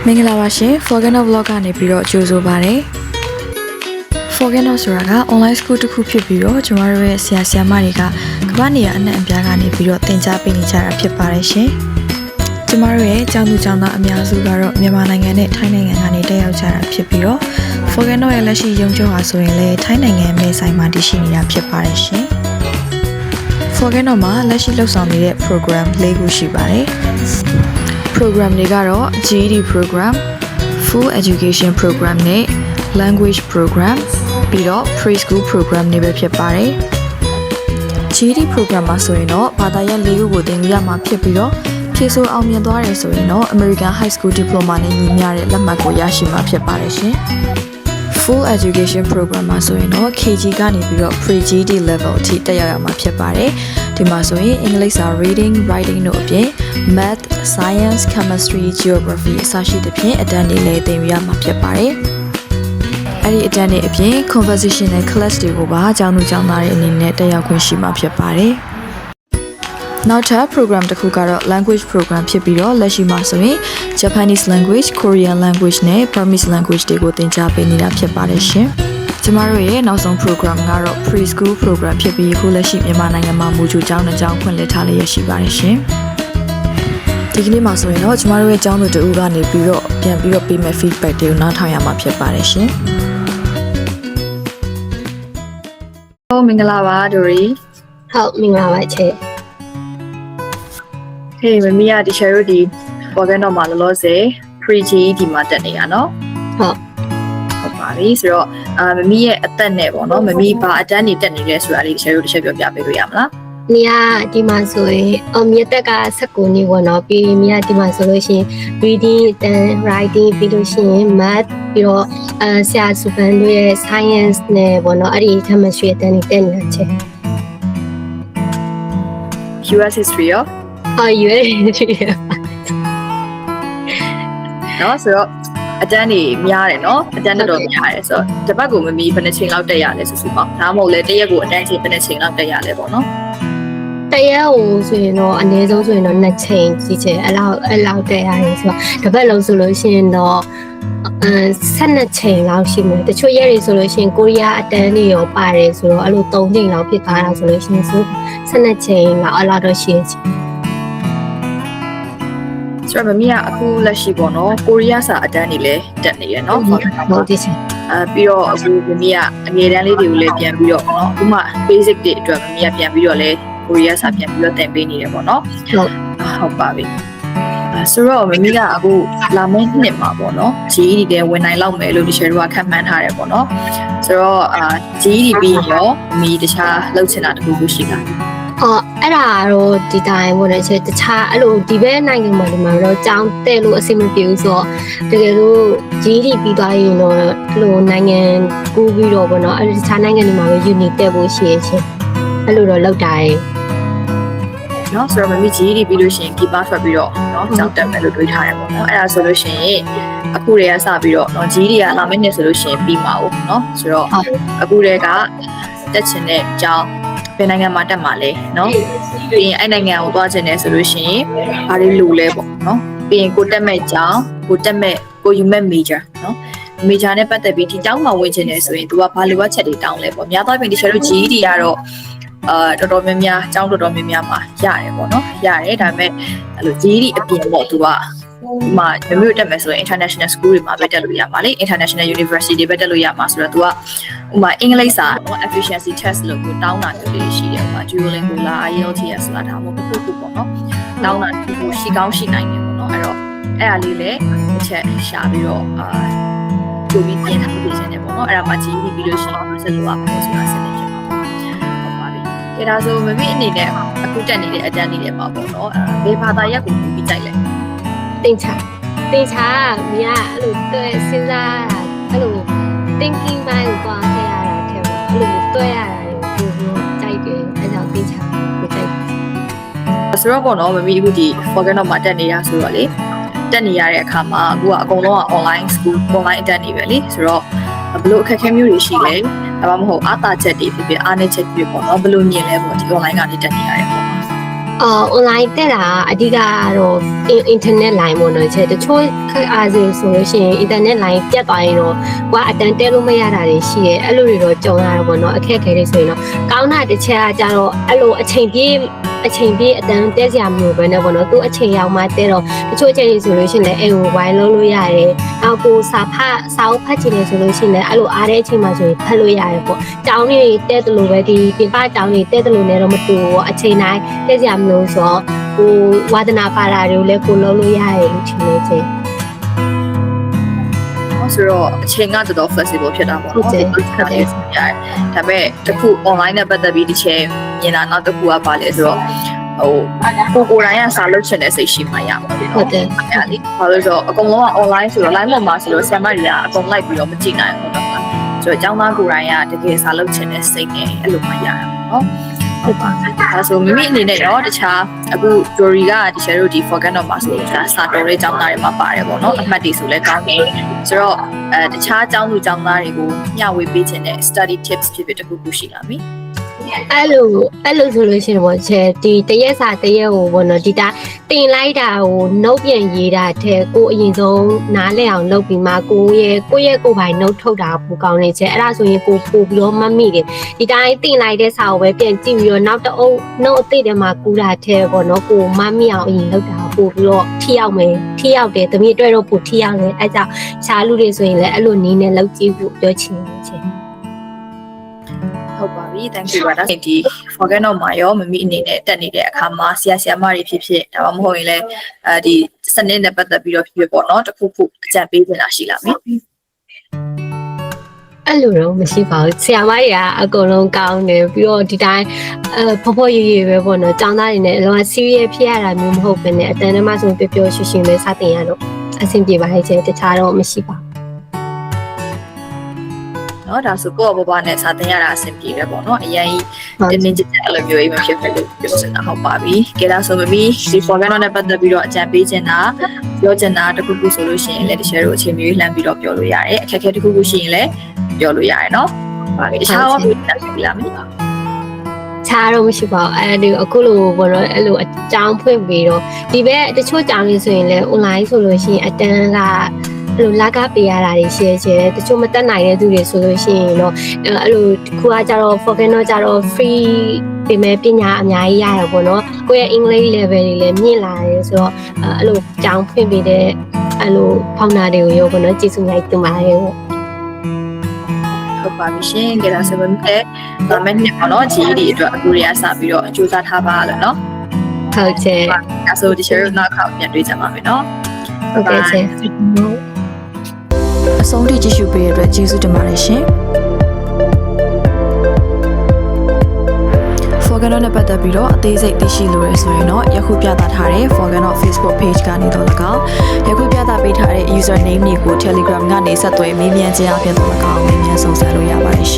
မင်္ဂလာပါရှင် Forgano Vlog ကနေပြီးတော့ကြိုဆိုပါရစေ Forgano ဆိုတာက online school တစ်ခုဖြစ်ပြီးတော့ကျမတို့ရဲ့ဆရာဆရာမတွေကကမ္ဘာနေရာအနှံ့အပြားကနေပြီးတော့သင်ကြားပေးနေကြတာဖြစ်ပါတယ်ရှင်ကျမတို့ရဲ့ကျောင်းသူကျောင်းသားအများစုကတော့မြန်မာနိုင်ငံနဲ့ထိုင်းနိုင်ငံကနေတက်ရောက်ကြတာဖြစ်ပြီးတော့ Forgano ရဲ့လက်ရှိရုံးချုပ်ဟာဆိုရင်လည်းထိုင်းနိုင်ငံမဲဆိုင်မှာတည်ရှိနေတာဖြစ်ပါတယ်ရှင် Forgano မှာလက်ရှိလှုပ်ဆောင်နေတဲ့ program ၄ခုရှိပါတယ်program တွေကတော့ GED program, Full Education program နဲ့ Language program ပြီးတော့ Preschool program တွေပဲဖြစ်ပါတယ်။ GED program မှာဆိုရင်တော့ဘာသာရပ်၄ခုကိုသင်ယူရမှာဖြစ်ပြီးတော့ဖြည့်ဆို့အောင်မြင်သွားတယ်ဆိုရင်တော့ American High School Diploma နဲ့ညီမျှတဲ့လက်မှတ်ကိုရရှိမှာဖြစ်ပါတယ်ရှင်။ Full Education program မှာဆိုရင်တော့ KG ကနေပြီးတော့ Pre-GED level အထိတက်ရောက်ရမှာဖြစ်ပါတယ်။ဒီမှာဆိုရင်အင်္ဂလိပ်စာ reading, writing တို့အပြင် math, science, chemistry, geography အစရှိသဖြင့်အတန်းတွေလည်းသင်ယူရမှာဖြစ်ပါတယ်။အဲ့ဒီအတန်းတွေအပြင် conversational class တွေကိုပါကျောင်းသူကျောင်းသားတွေအနေနဲ့တက်ရောက်ခွင့်ရှိမှာဖြစ်ပါတယ်။နောက်ထပ် program တစ်ခုကတော့ language program ဖြစ်ပြီးတော့လက်ရှိမှာဆိုရင် Japanese language, Korean language နဲ့ Burmese language တွေကိုသင်ကြားပေးနေတာဖြစ်ပါတယ်ရှင်။ကျမတို့ရဲ့နောက်ဆုံး program ကတော့ preschool program ဖြစ်ပြီးခုလက်ရှိမြန်မာနိုင်ငံမှာမူကြိုကျောင်းတစ်ကျောင်းဖွင့်လှစ်ထားလျက်ရှိပါတယ်ရှင်။ဒီကနေ့မှာဆိုရင်တော့ကျမတို့ရဲ့ကျောင်းသူတူကနေပြီးတော့ပြန်ပြီးတော့ပေးမဲ့ feedback တွေကိုနားထောင်ရမှာဖြစ်ပါတယ်ရှင်။ဟုတ်မင်္ဂလာပါဒိုရီ။ ဟုတ်မင်္ဂလာပါချေဟေးမမီးကဒီ share ဒီ Forgano မှာလောလောဆယ် pre-GED မှာတက်နေရနော်ဟုတ်ပါပြီဆိုတော့မမီးရဲ့အသက်နဲ့ပေါ့နော်မမီးဘာအတန်းနေတက်နေလဲဆိုတာလေး share တစ်ချက်ပြောပြပေးလို့ရမလားနေရဒီမှာဆိုရင်မြေတက်က19နှစ်ပေါ့နော်ပြီးမြေဒီမှာဆိုလို့ရှိရင် reading and writing ပြီးလို့ရှိရင် math ပြီးတော့ဆရာစုပန်တို့ရဲ့ science နဲ့ပေါ့နော်အဲ့ဒီ chemistry အတန်းနေတက်နေတာချေ US history ရောရွေးနော်ဆိုတော့အတန်းနေများတယ်နော်အတန်းတော်များတယ်ဆိုတော့တစ်ပတ်ကိုမမီဘယ်နှချိန်လောက်တက်ရလဲဆိုပေါ့ဒါမှမဟုတ်လေတစ်ရက်ကိုအတန်းချိန်ဘယ်နှချိန်လောက်တက်ရလဲပေါ့နော်တရက်ကိုဆိုရင်တော့အနည်းဆုံးဆိုရင်တော့2ချိန်ကြီးချေအဲ့လောက်တက်ရတယ်ဆိုတော့တစ်ပတ်လုံးဆိုလို့ရှိရင်တော့12ချိန်လောက်ရှိမယ်တချို့ရက်တွေဆိုလို့ရှိရင်ကိုရီးယားအတန်းတွေရောပါတယ်ဆိုတော့အဲ့လို3ချိန်လောက်ဖြစ်သွားတာဆိုလို့ရှိရင်ဆို12ချိန်လောက်အဲ့လောက်တော့ရှိချင်ဆိုတော့မမီးကအခုလက်ရှိပေါ့နော်ကိုရီးယားစာအတန်းတွေလည်းတက်နေရနော်ဟုတ်တယ်ပြီးတော့အခုမမီးကအငယ်တန်းလေးတွေကိုလည်းပြန်ပြီးတော့ပေါ့နော်အခုမှ basic တွေအတွက်မမီးကပြန်ပြီးတော့လည်းကိုရီးယားစာပြန်ပြီးတော့သင်ပေးနေတယ်ပေါ့နော်ဟုတ်ပါပြီဆိုတော့မမီးကအခုလာမယ့်နှစ်မှာပေါ့နော် GED တဲ့ဝင်နိုင်လောက်မယ်လို့ဒီချက်တို့ကခန့်မှန်းထားတယ်ပေါ့နော်ဆိုတော့GED ပြီးရောမမီးတခြားလှုပ်ချင်တာတခုခုရှိလားအဲ့ဒါတော့ဒီတိုင်းပေါ့လေတခြားအဲ့လိုဒီဘက်နိုင်ငံမှာဒီမှာတော့ကြောင်းတဲ့လို့အဆင်မပြေဘူးဆိုတော့တကယ်လို့ GED ပြီးသွားရင်တော့အဲ့လိုနိုင်ငံကူးပြီးတော့ပေါ့နော်အဲ့ဒီတခြားနိုင်ငံတွေမှာပဲ uni တက်ဖို့ရှိရချင်းအဲ့လိုတော့လောက်တာရယ်နော်ဆိုတော့မမီ GED ပြီးလို့ရှိရင် keep up ထွက်ပြီးတော့နော်ကြောင်းတက်မယ်လို့တွေးထားတယ်ပေါ့နော်အဲ့ဒါဆိုလို့ရှိရင်အခုတည်းကစပြီးတော့နော် GED ကလာမယ့်နှစ်ဆိုလို့ရှိရင်ပြီးမှာ哦နော်ဆိုတော့အခုတည်းကတက်ချင်တဲ့အကြောင်းဘယ်နိုင်ငံမှာတက်မှာလဲเนาะပြီးရင်အဲ့နိုင်ငံကိုသွားချင်တယ်ဆိုလို့ရှိရင်ဘာတွေလိုလဲပေါ့เนาะပြီးရင်ကိုတက်မဲ့ကြောင်းကိုယူမဲ့ major เนาะ major နဲ့ပတ်သက်ပြီးဒီကျောင်းမှာဝင်ချင်တယ်ဆိုရင် तू ကဘာလိုအပ်ချက်တွေတောင်းလဲပေါ့များသောအားဖြင့်ဒီချက်တို့ GED ကတော့တော်တော်များများကျောင်းတော်တော်များများမှာရတယ်ပေါ့เนาะရတယ်ဒါပေမဲ့အဲ့လို GED အပြင်ပေါ့ तू ကမှာမျိုးတက်မယ်ဆိုရင် international school တွေမှာပဲတက်လို့ရမှာလေ international university တွေပဲတက်လို့ရမှာဆိုတော့ तू ကဥမာအင်္ဂလိပ်စာနော် efficiency test လို့ကိုတောင်းတာမျိုးလေးရှိတယ်ဥမာ Duolingo လား IELTS လားဒါမှမဟုတ်တစ်ခုပေါ့နော်တောင်းတာကိုရှိကောင်းရှိနိုင်တယ်ပေါ့နော်အဲ့တော့အဲ့ဒါလေးလည်းတစ်ချက်ရှာပြီးတော့ကြိုပြီးပြင်ထားပြီးရှင်တယ်ပေါ့နော်အဲ့ဒါမှကြီးပြီးလို့ရှိရင်ဆက်လို့ရမှာဆိုတာဆက်နေဖြစ်မှာပေါ့ဟုတ်ပါပြီဒါဒါဆိုမမေ့အနေနဲ့အခုတက်နေတဲ့အတန်းနေတယ်ပါပေါ့နော်ဘယ်ဘာသာရပ်ကိုပြီးကြိုက်လဲတင်ချာမြင်အဲ့လိုတွေ့စဉ်းစားအဲ့လို thinking mind ကိုသွားခဲ့ရတာတဲ့အဲ့လိုတွေ့ရတာကိုကြိုက်တယ်အဲ့ကြောင့်တင်ချာကိုကြိုက်ဆိုတော့ပေါ့နော်မမီအခုဒီ Forgano မှာတက်နေရဆိုတော့လေတက်နေရတဲ့အခါမှာအခုကအကုန်လုံးက online school online တက်နေပဲလေဆိုတော့ဘယ်လိုအခက်အခဲမျိုးတွေရှိလဲဒါမှမဟုတ်အားသာချက်တွေဖြစ်ဖြစ်အားနည်းချက်တွေပေါ့နော်ဘယ်လိုမြင်လဲပေါ့ဒီ online ကနေတက်နေရတဲ့ပုံမှာ online တက်တာအဓိကတော့ internet line ပေါ့နော်ချက်တချို့အားဆိုလို့ရှိရင် internet line ပြတ်သွားရင်တော့ကိုကအတန်တဲလို့မရတာတွေရှိရဲအဲ့လိုတွေတော့ကြုံရတာပေါ့နော်အခက်အခဲတွေဆိုရင်တော့ကောင်းတာတစ်ချက်ကကြတော့အဲ့လိုအချိန်ပြည့်အတန်တဲစရာမလိုဘဲနဲ့ပေါ့နော်သူအချိန်ရောက်မှတဲတော့တချို့ချိန်ဆိုလို့ရှိရင်လည်းအိမ်ကိုဝိုင်းလုံးလို့ရတယ်နောက်ကိုစာအုပ်ဖတ်ချင်တယ်ဆိုလို့ရှိရင်လည်းအဲ့လိုအားတဲ့အချိန်မှဆိုရင်ဖတ်လို့ရတယ်ပေါ့ကျောင်းတွေတဲတယ်လို့ပဲဒီပြင်ပကျောင်းတွေတဲတယ်လို့လည်းတော့မတူဘူးအချိန်တိုင်းတဲစရာမလိုဆိုတော့ကိုဝါဒနာပါတာတွေကိုလည်းကိုလုံးလို့ရတယ်လို့ထင်နေတယ်ဆိုတော့အချိန်ကတော်တော် flexible ဖြစ်တာပေါ့နော်ရတယ်ဒါပေမဲ့တခု online နဲ့ပတ်သက်ပြီးဒီချိန်မြင်တာနောက်တစ်ခုကပါလဲဆိုတော့ကိုယ်တိုင်ကစာလုပ်ချင်တဲ့စိတ်ရှိမှရပါဘူးဟုတ်တယ်အဲ့လေဘာလို့ဆိုတော့အကုန်လုံးက online ဆိုတော့ line ပေါ်မှာဆိုတော့ဆရာမတွေကအကုန်လိုက်ပြီးတော့မကြည့်နိုင်ဘူးတော့ဆိုတော့အကြောင်းသားကိုယ်တိုင်ကတကယ်စာလုပ်ချင်တဲ့စိတ်နဲ့အဲ့လိုမှရတာပေါ့နော်ဟုတ်ပါဒါဆိုမိမိအနေနဲ့ရောတခြားအခု story ကတခြားတို့ဒီ forget တော့မှာဆိုတာစာတော်တဲ့ကျောင်းသားတွေမှာပါတယ်ပေါ့နော်အမှတ်တွေဆိုလဲကောင်းတယ်ဆိုတော့တခြားကျောင်းသူကျောင်းသားတွေကိုမျှဝေပေးခြင်းနဲ့ study tips ဖြစ်ဖြစ်တခုခုရှိလာပြီအဲ့လိုဆိုလို့ရှိရင်ပေါ့ချေဒီတရက်စာတရက်ကိုပေါ့နော်ဒီတာတင်လိုက်တာကိုနှုတ်ပြန်ရေးတာတဲ့ကိုအရင်ဆုံးနားလည်အောင်လုပ်ပြီးမှကိုပိုင်နှုတ်ထုတ်တာပိုကောင်းနေချေအဲ့ဒါဆိုရင်ကိုပို့ပြီးတော့မှတ်မိတယ်ဒီတိုင်းတင်လိုက်တဲ့စာကိုပဲပြန်ကြည့်ပြီးတော့နောက်တအုပ်နှုတ်အသိတယ်မှာကူတာတဲ့ပေါ့နော်ကိုမှတ်မိအောင်အရင်လုပ်တာပို့ပြီးတော့ထိရောက်တယ်တမီးအတွက်တော့ပို့ထိရောက်တယ်အဲ့ကြောင့်ရှားလူတွေဆိုရင်လည်းအဲ့လိုနီးနဲ့လုပ်ကြည့်ဖို့ပြောချင်တယ်ချေဟုတ်ပါပြီ thank you ပါဒါဒီ forget တော့မှာရောမမီအနေနဲ့တက်နေတဲ့အခါမှာဆရာမတွေဖြစ်ဒါမှမဟုတ်ရင်လည်းဒီစနစ်နဲ့ပတ်သက်ပြီးတော့ဖြစ်ပေါ့နော်တခုခုအကြံပေးနေတာရှိလားမင်းအဲ့လိုတော့မရှိပါဘူးဆရာမတွေကအကုန်လုံးကောင်းတယ်ပြီးတော့ဒီတိုင်းဖော်ရေးပဲပေါ့နော်ကျောင်းသားတွေနဲ့အလုံး serious ဖြစ်ရတာမျိုးမဟုတ်ဘဲနဲ့အတန်းထဲမှာဆိုပျော်ရွှင်ပဲစတင်ရတော့အဆင်ပြေပါရဲ့ကျတခြားတော့မရှိပါဘူးနော်ဒါဆိုကိုယ့်ဘဘနဲ့စာသင်ရတာအဆင်ပြေတယ်ပေါ့နော်အရင်တင်းတင်းကြပ်ကြပ်အဲ့လိုမျိုးအိမ်မဖြစ်ဖြစ်လို့ပြောစင်တာဟုတ်ပါပြီကဲဒါဆိုမမီဒီ forget နဲ့ပတ်သက်ပြီးတော့အကြံပေးချင်တာပြောချင်တာတခုခုဆိုလို့ရှိရင်လည်းတခြားတို့အချိန်မျိုးလှမ်းပြီးတော့ပြောလို့ရတယ်အခက်အခဲတခုခုရှိရင်လည်းပြောလို့ရတယ်နော်ဟုတ်ပြီတခြားရောတက်ပြီလားမသိပါဘူးခြားတော့မရှိပါဘူးအဲ့ဒီအခုလိုဘောတော့အဲ့လိုအကြောင်းဖွင့်ပြီးတော့ဒီဘက်တချို့ကြောင်းလေးဆိုရင်လည်း online ဆိုလို့ရှိရင်အတန်းကအဲ့လိုလာကပေးရတာတွေရှိရဲတချို့မတက်နိုင်တဲ့သူတွေဆိုလို့ရှိရင်တော့အဲ့လိုခုကကြတော့ forget တော့ကြတော့ free ပြင်မဲ့ပညာအများကြီးရတာပေါ့နော်ကိုယ့်ရဲ့ English level တွေလည်းမြင့်လာတယ်ဆိုတော့အဲ့လိုကြောင်းဖွင့်ပေးတဲ့အဲ့လိုဖောင်နာတွေကိုရောပေါ့နော်ကျေးဇူးများတင်ပါတယ်ဟုတ်ပါပြီရှင်ကြည့်လားဆိုပေမဲ့ဒါမဲ့နှစ်ပေါ့နော်ကြီးဒီအတွက်အခုတွေကစပြီးတော့စူးစမ်းထားပါလို့နော်ဟုတ်ကဲ့အဲဆိုဒီ share နောက်ခေါက်ပြန်တွေ့ကြပါမယ်နော်ဟုတ်ကဲ့ရှင်အဆုံးထိကြည့်ရှုပေးတဲ့အတွက်ကျေးဇူးတင်ပါတယ်ရှင်Forget နဲ့ပတ်သက်ပြီးတော့အသေးစိတ်သိရှိလိုရဆိုရင်တော့ယခုပြသထားတဲ့ Forget Facebook page ကနေတော့၎င်းယခုပြသပေးထားတဲ့ user name တွေကို Telegram ကနေဆက်သွယ်မေးမြန်းခြင်းအပြင်တော့၎င်းမေးမြန်းဆောင်ဆက်လို့ရပါတယ်ရှင်